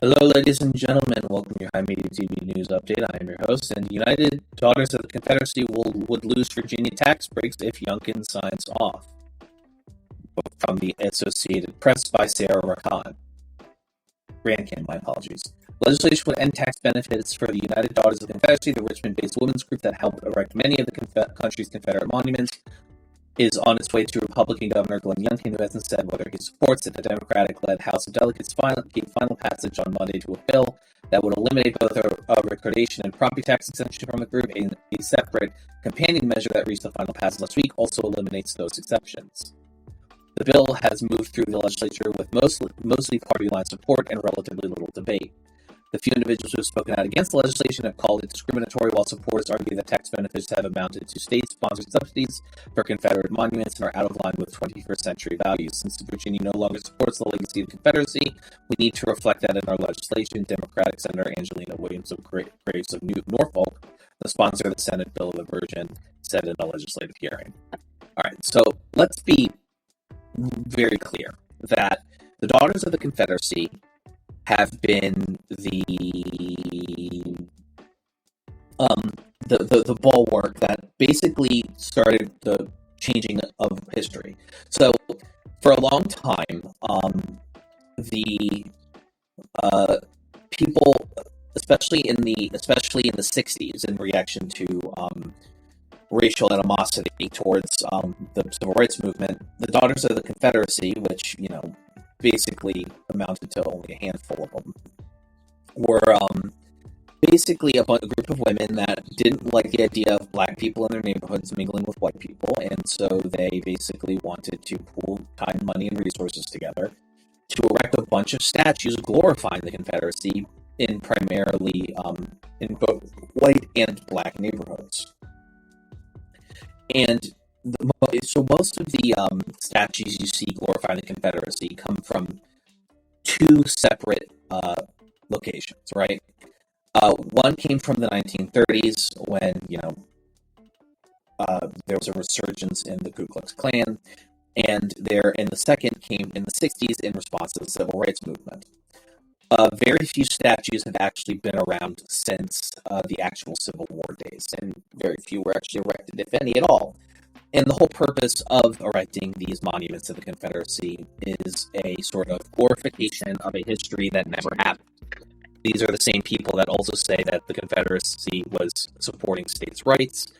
Hello, ladies and gentlemen. Welcome to your HIMediaTV news update. I am your host, and the United Daughters of the Confederacy would lose Virginia tax breaks if Youngkin signs off. From the Associated Press by Sarah Rankin, my apologies. Legislation would end tax benefits for the United Daughters of the Confederacy, the Richmond-based women's group that helped erect many of the country's Confederate monuments, is on its way to Republican Governor Glenn Youngkin, who hasn't said whether he supports it. The Democratic-led House of Delegates gave final passage on Monday to a bill that would eliminate both a recordation and property tax exemption from the group. A separate companion measure that reached the final passage last week also eliminates those exceptions. The bill has moved through the legislature with mostly party-line support and relatively little debate. The few individuals who have spoken out against the legislation have called it discriminatory, while supporters argue that tax benefits have amounted to state-sponsored subsidies for Confederate monuments and are out of line with 21st century values. Since Virginia no longer supports the legacy of the Confederacy, we need to reflect that in our legislation. Democratic Senator Angelina Williams of Graves of Norfolk, the sponsor of the Senate bill of the version, said in a legislative hearing. All right, so let's be very clear that the Daughters of the Confederacy have been the bulwark that basically started the changing of history. So for a long time, the people, especially in the 60s, in reaction to racial animosity towards the civil rights movement, the Daughters of the Confederacy, which basically amounted to only a handful of them, were basically a group of women that didn't like the idea of black people in their neighborhoods mingling with white people, and so they basically wanted to pool time, money, and resources together to erect a bunch of statues glorifying the Confederacy in primarily in both white and black neighborhoods. And so most of the statues you see glorifying the Confederacy come from two separate locations, right? One came from the 1930s when, there was a resurgence in the Ku Klux Klan, and the second came in the 60s in response to the civil rights movement. Very few statues have actually been around since the actual Civil War days, and very few were actually erected, if any at all. And the whole purpose of erecting these monuments to the Confederacy is a sort of glorification of a history that never happened. These are the same people that also say that the Confederacy was supporting states' rights.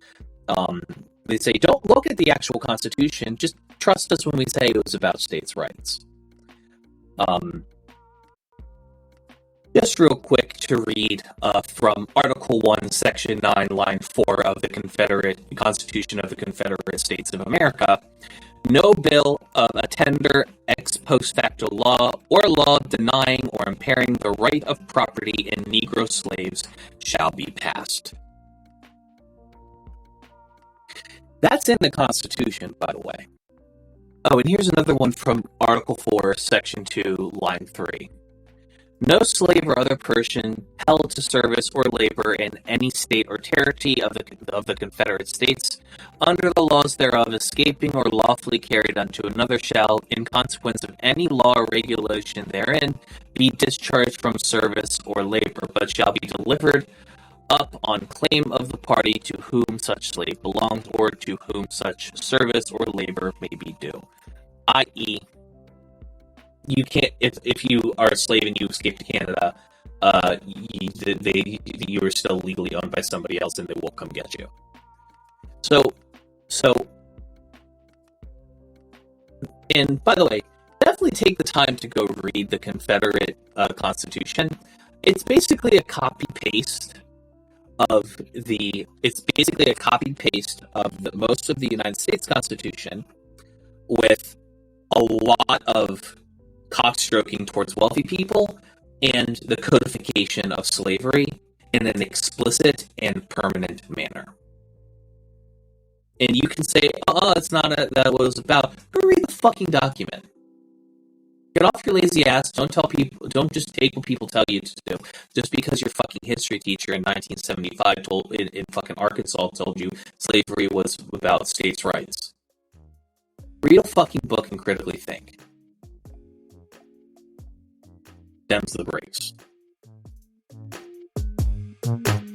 They say, don't look at the actual Constitution, just trust us when we say it was about states' rights. Just real quick to read from Article 1, Section 9, Line 4 of the Constitution of the Confederate States of America. No bill of a tender ex post facto law or law denying or impairing the right of property in Negro slaves shall be passed. That's in the Constitution, by the way. Oh, and here's another one from Article 4, Section 2, Line 3. No slave or other person held to service or labor in any state or territory of the Confederate States, under the laws thereof, escaping or lawfully carried unto another shall, in consequence of any law or regulation therein, be discharged from service or labor, but shall be delivered up on claim of the party to whom such slave belongs, or to whom such service or labor may be due. I.e., you can't, if you are a slave and you escape to Canada, you are still legally owned by somebody else, and they will come get you. So, and by the way, definitely take the time to go read the Confederate Constitution. It's basically a copy paste of most of the United States Constitution, with a lot of cockstroking towards wealthy people and the codification of slavery in an explicit and permanent manner. And you can say, it's not that what it was about. Go read the fucking document. Get off your lazy ass. Don't just take what people tell you to do. Just because your fucking history teacher in 1975 in fucking Arkansas told you slavery was about states' rights. Read a fucking book and critically think. Them's the breaks. you.